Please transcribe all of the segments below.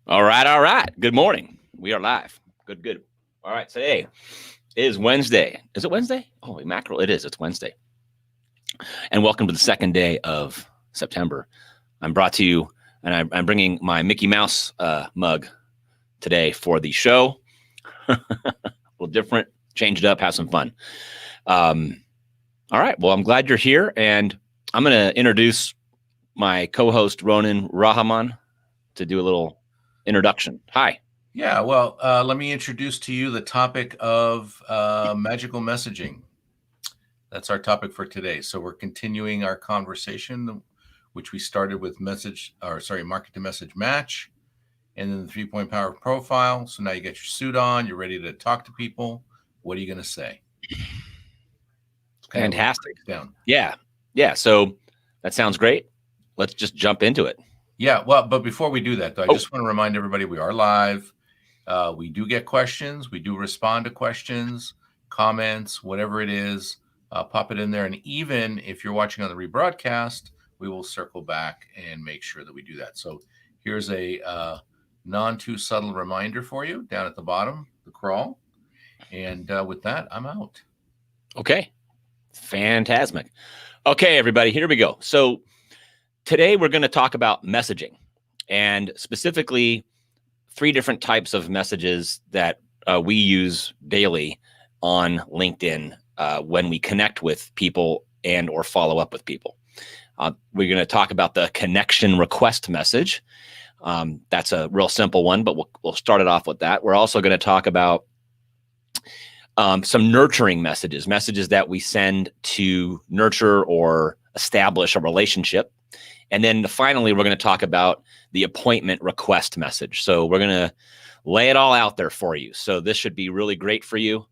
All right, all right. Good morning. We are live. Good, good. All right, today is Wednesday. Is it Wednesday? Holy mackerel, it is. It's Wednesday. And welcome to the second day of September. I'm brought to you, and I'm bringing my Mickey Mouse mug today for the show. A little different, change it up, have some fun. All right, well, I'm glad you're here, and I'm going to introduce my co-host, Ronan Rahman, to do a little introduction. Hi. Yeah, well, let me introduce to you the topic of magical messaging. That's our topic for today. So we're continuing our conversation, which we started with market to message match, and then the 3-point power profile. So now you get your suit on, you're ready to talk to people. What are you going to say? Fantastic. Down. Yeah. So that sounds great. Let's just jump into it. Yeah. Well, but before we do that, though, I just want to remind everybody we are live. We do get questions. We do respond to questions, comments, whatever it is. Pop it in there. And even if you're watching on the rebroadcast, we will circle back and make sure that we do that. So here's a non too subtle reminder for you down at the bottom, the crawl. And with that, I'm out. Okay. Fantastic. Okay, everybody, here we go. So today we're going to talk about messaging, and specifically 3 different types of messages that we use daily on LinkedIn when we connect with people and or follow up with people. We're going to talk about the connection request message. That's a real simple one, but we'll start it off with that. We're also going to talk about some nurturing messages that we send to nurture or establish a relationship. And then finally, we're going to talk about the appointment request message. So we're going to lay it all out there for you. So this should be really great for you.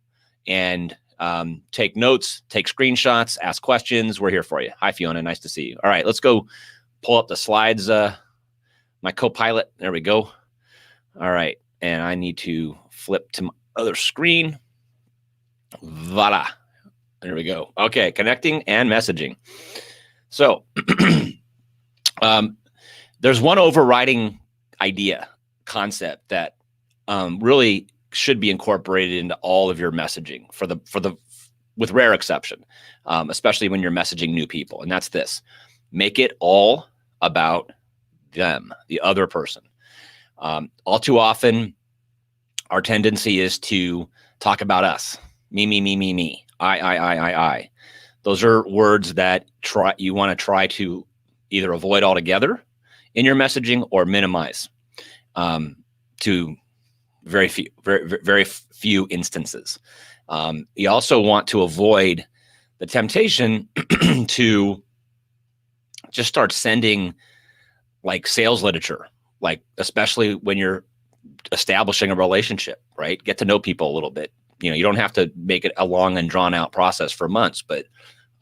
And take notes, take screenshots, ask questions. We're here for you. Hi, Fiona. Nice to see you. All right, let's go pull up the slides. My co-pilot. There we go. All right. And I need to flip to my other screen. Voila. There we go. Okay. Connecting and messaging. So there's one overriding concept that really should be incorporated into all of your messaging with rare exception, especially when you're messaging new people. And that's this: make it all about them, the other person. All too often, our tendency is to talk about us. Me, I. Those are words that you want to try to either avoid altogether in your messaging or minimize to very few instances. You also want to avoid the temptation to just start sending like sales literature, like especially when you're establishing a relationship, right? Get to know people a little bit. You don't have to make it a long and drawn out process for months, but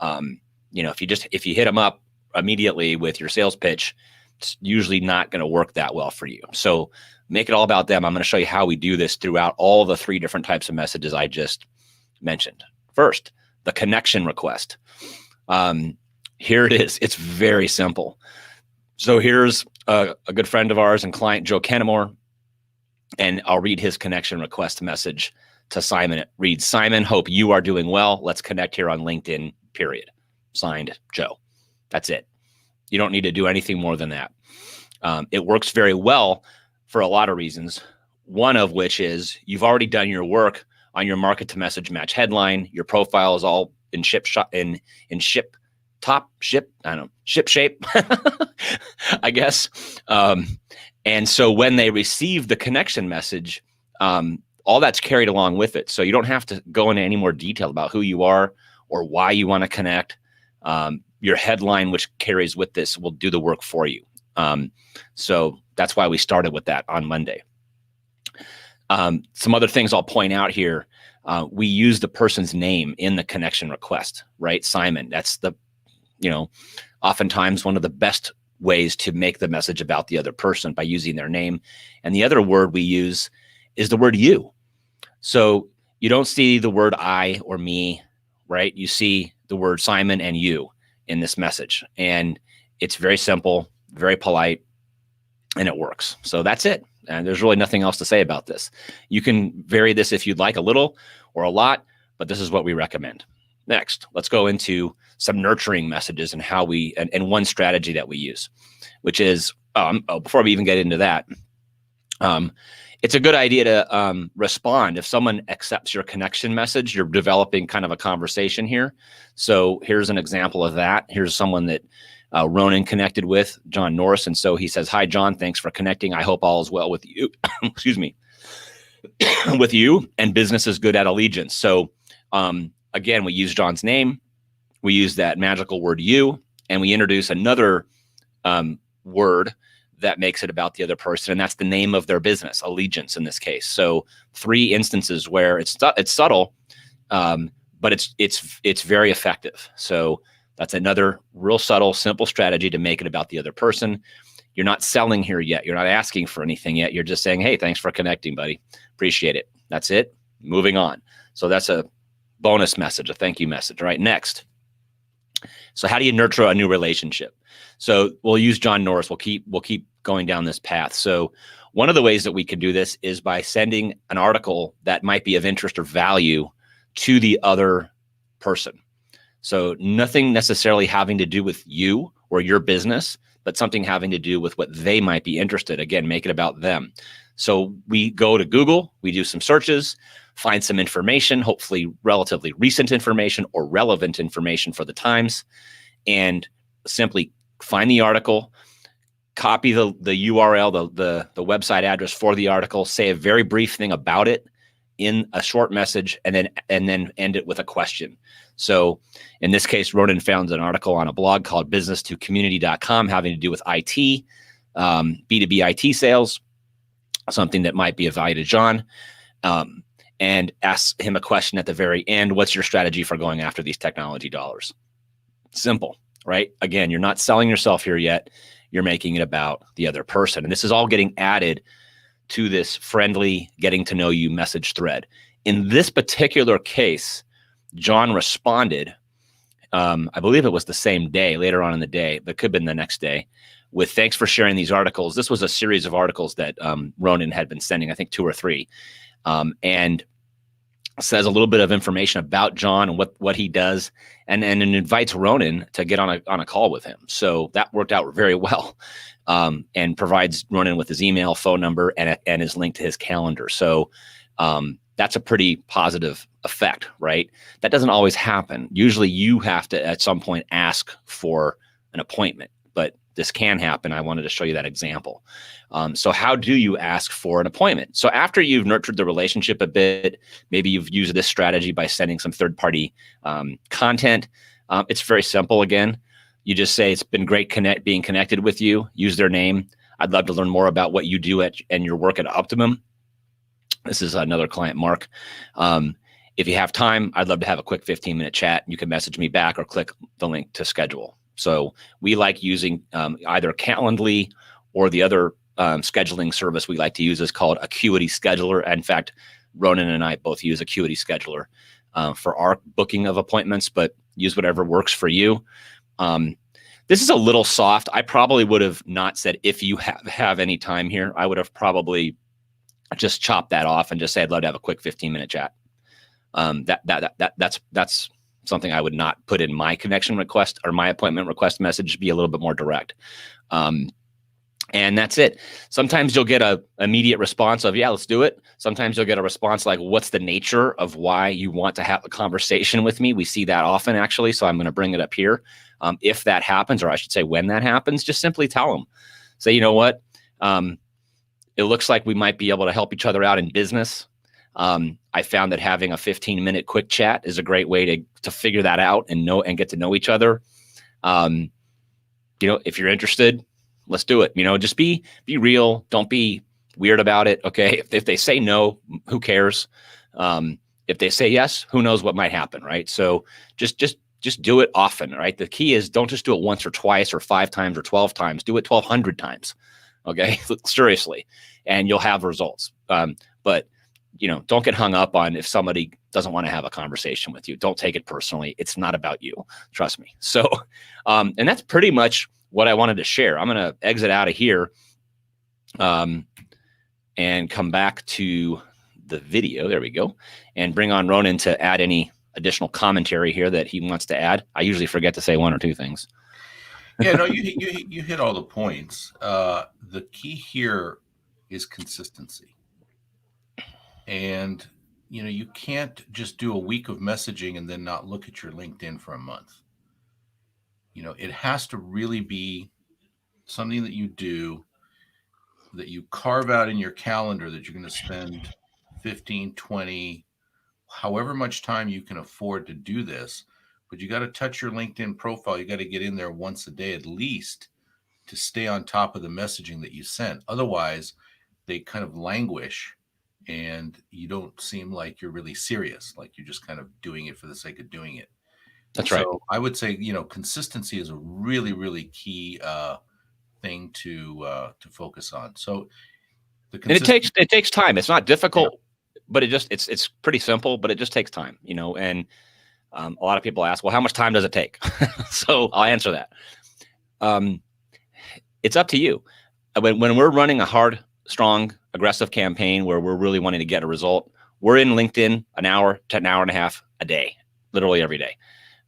if you hit them up immediately with your sales pitch, it's usually not going to work that well for you. So make it all about them. I'm going to show you how we do this throughout all the 3 different types of messages I just mentioned. First, the connection request. Here it is. It's very simple. So here's a good friend of ours and client, Joe Kennemore, and I'll read his connection request message to Simon. It reads, "Simon, hope you are doing well. Let's connect here on LinkedIn, period. Signed, Joe." That's it. You don't need to do anything more than that. It works very well for a lot of reasons, one of which is you've already done your work on your market to message match headline. Your profile is all in ship shape, I guess. And so when they receive the connection message, all that's carried along with it. So you don't have to go into any more detail about who you are or why you want to connect. Your headline, which carries with this, will do the work for you. So that's why we started with that on Monday. Some other things I'll point out here. We use the person's name in the connection request, right? Simon, that's oftentimes one of the best ways to make the message about the other person, by using their name. And the other word we use is the word you. So you don't see the word I or me, right? You see the word Simon and you in this message. And it's very simple, very polite, and it works. So that's it. And there's really nothing else to say about this. You can vary this if you'd like, a little or a lot, but this is what we recommend. Next, let's go into some nurturing messages and how we, and one strategy that we use, which is, before we even get into that, it's a good idea to respond. If someone accepts your connection message, you're developing kind of a conversation here. So here's an example of that. Here's someone that Ronan connected with, John Norris. And so he says, "Hi, John, thanks for connecting. I hope all is well with you." Excuse me. With you, and business is good at Allegiance. So again, we use John's name. We use that magical word "you," and we introduce another word that makes it about the other person, and that's the name of their business, Allegiance in this case. So 3 instances where it's subtle, but it's very effective. So that's another real subtle, simple strategy to make it about the other person. You're not selling here yet. You're not asking for anything yet. You're just saying, "Hey, thanks for connecting, buddy. Appreciate it." That's it. Moving on. So that's a bonus message, a thank you message. All right, next. So how do you nurture a new relationship? So we'll use John Norris. We'll keep going down this path. So one of the ways that we can do this is by sending an article that might be of interest or value to the other person. So nothing necessarily having to do with you or your business, but something having to do with what they might be interested. Again, make it about them. So we go to Google, we do some searches, find some information, hopefully relatively recent information or relevant information for the times, and simply find the article, copy the URL, the website address for the article, say a very brief thing about it in a short message, and then end it with a question. So in this case, Ronan found an article on a blog called business2community.com having to do with IT, B2B IT sales, something that might be of value to John, and ask him a question at the very end. What's your strategy for going after these technology dollars? Simple, right? Again, you're not selling yourself here yet. You're making it about the other person. And this is all getting added to this friendly getting to know you message thread. In this particular case, John responded, I believe it was the same day, later on in the day, but could have been the next day, with "Thanks for sharing these articles." This was a series of articles that Ronan had been sending, I think 2 or 3, and says a little bit of information about John and what he does, and invites Ronan to get on a call with him. So that worked out very well, and provides Ronan with his email, phone number, and his link to his calendar. So that's a pretty positive effect, right? That doesn't always happen. Usually you have to at some point ask for an appointment, but this can happen. I wanted to show you that example. So how do you ask for an appointment? So after you've nurtured the relationship a bit, maybe you've used this strategy by sending some third-party content. It's very simple. Again, you just say, "It's been great being connected with you." Use their name. "I'd love to learn more about what you do and your work at Optimum." This is another client, Mark. "If you have time, I'd love to have a quick 15-minute chat. You can message me back or click the link to schedule." So we like using either Calendly or the other scheduling service we like to use is called Acuity Scheduler. In fact, Ronan and I both use Acuity Scheduler for our booking of appointments, but use whatever works for you. This is a little soft. I probably would have not said, "If you have any time here." I would have probably just chopped that off and just say, "I'd love to have a quick 15-minute chat." That's something I would not put in my connection request or my appointment request message. Be a little bit more direct. And that's it. Sometimes you'll get a immediate response of, "Yeah, let's do it." Sometimes you'll get a response like, "What's the nature of why you want to have a conversation with me?" We see that often, actually. So I'm going to bring it up here. If that happens, or I should say when that happens, just simply tell them. Say, "You know what? It looks like we might be able to help each other out in business. I found that having a 15-minute quick chat is a great way to figure that out and get to know each other. If you're interested, let's do it. Just be real. Don't be weird about it. Okay. If they say no, who cares? If they say yes, who knows what might happen, right? So just do it often, right? The key is don't just do it once or twice or 5 times or 12 times. Do it 1,200 times. Okay. Seriously. And you'll have results. But don't get hung up on if somebody doesn't want to have a conversation with you. Don't take it personally. It's not about you. Trust me. So, and that's pretty much what I wanted to share. I'm going to exit out of here. and come back to the video. There we go. And bring on Ronan to add any additional commentary here that he wants to add. I usually forget to say one or two things. Yeah, no, you hit all the points. The key here is consistency. And, you can't just do a week of messaging and then not look at your LinkedIn for a month. It has to really be something that you do, that you carve out in your calendar, that you're going to spend 15, 20, however much time you can afford to do this. But you got to touch your LinkedIn profile. You got to get in there once a day at least to stay on top of the messaging that you sent. Otherwise, they kind of languish and you don't seem like you're really serious, like you're just kind of doing it for the sake of doing it. That's right. So I would say, consistency is a really, really key thing to focus on. So and it takes time. It's not difficult, but it's pretty simple, but it just takes time, and a lot of people ask, well, how much time does it take? So I'll answer that. It's up to you. When we're running a hard, strong, aggressive campaign where we're really wanting to get a result, we're in LinkedIn an hour to an hour and a half a day, literally every day.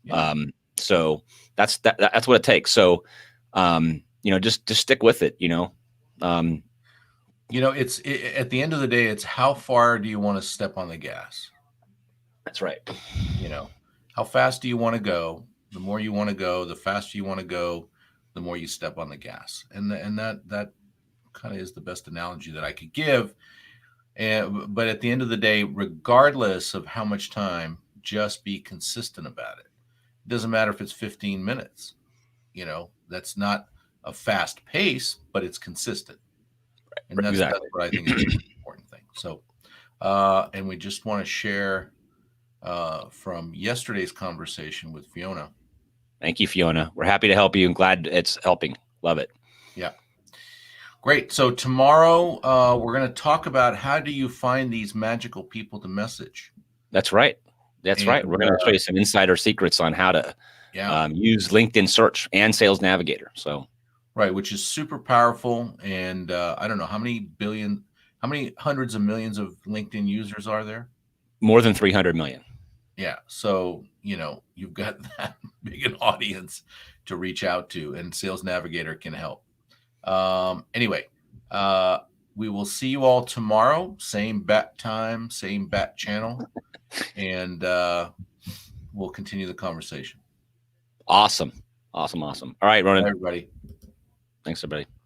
Yeah. So that's what it takes. So, just stick with it, it's at the end of the day, it's how far do you want to step on the gas? That's right. How fast do you want to go? The more you want to go, the faster you want to go, the more you step on the gas. And that kind of is the best analogy that I could give. But at the end of the day, regardless of how much time, just be consistent about it. It doesn't matter if it's 15 minutes. That's not a fast pace, but it's consistent. And that's what I think is the important thing. So, and we just want to share from yesterday's conversation with Fiona. Thank you, Fiona. We're happy to help you and glad it's helping. Love it. Yeah. Great. So tomorrow we're going to talk about how do you find these magical people to message. That's right. That's right. We're going to show you some insider secrets on how to use LinkedIn Search and Sales Navigator. So, right, which is super powerful. And I don't know how many hundreds of millions of LinkedIn users are there? More than 300 million. Yeah. So, you've got that big an audience to reach out to, and Sales Navigator can help. Anyway, we will see you all tomorrow. Same bat time, same bat channel. And we'll continue the conversation. Awesome. All right, Ronan. Bye, everybody. Thanks, everybody.